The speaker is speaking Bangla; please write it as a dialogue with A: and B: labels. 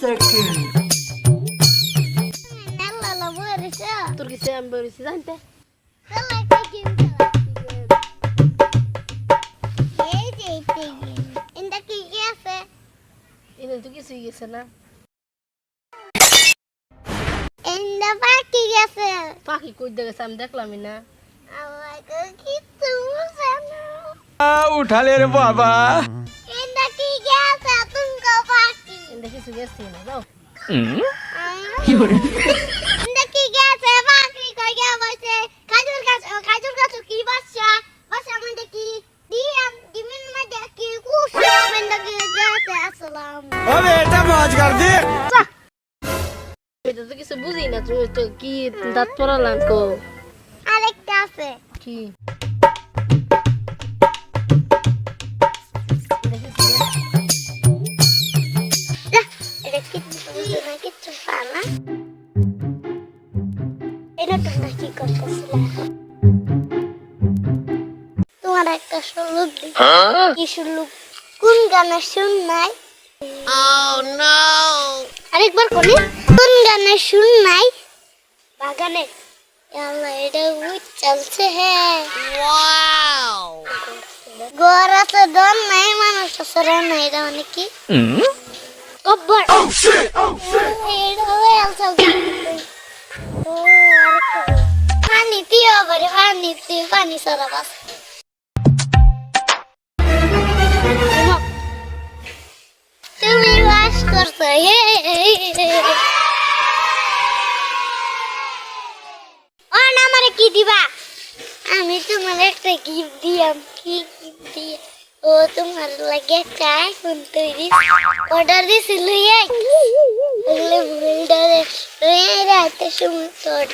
A: seconds.
B: তোর কিছু আমি বলেছি জানতে এনে তো কিছুই গেছে না পাখি কই গেছে আমি দেখলামই না
C: उठा ले रे बाबा
B: এনে কিছু গেছে না যাও
C: अबे बेटा मौज कर दे
B: এটা তো কিছু বুঝি না তুই তো কি দাঁত পড়ালাম কো
D: আরেকটা আছে
B: কি
D: এটা কিচ্ছু বুঝে না কিচ্ছু পানা এটা তোমরা কি করতেছিলে তোমার একটা সুলুক দিই কি সুলুক কোন গানে শুন নাই আরেকবার কোনে কোন গানে শুন নাই বাগানে আল্লাহ এটা উইচ চলছে হ্যাঁ ওয়াও গোরা তো দন নাই মানুষ সরে নাই এটা মানে কি কব্বর এটা হয়ে চলছে ও পানি পিও বলে পানি সরা বাস তুমি বাস করছো আমারে কি দিবা আমি তোমার একটা গিফট দিয়াম কি গিফট দিয়ে ও তোমার লাগে একটা আইফোন তৈরি অর্ডার দিছিল ওগুলো বিল্ডারে রাতে সময় তোর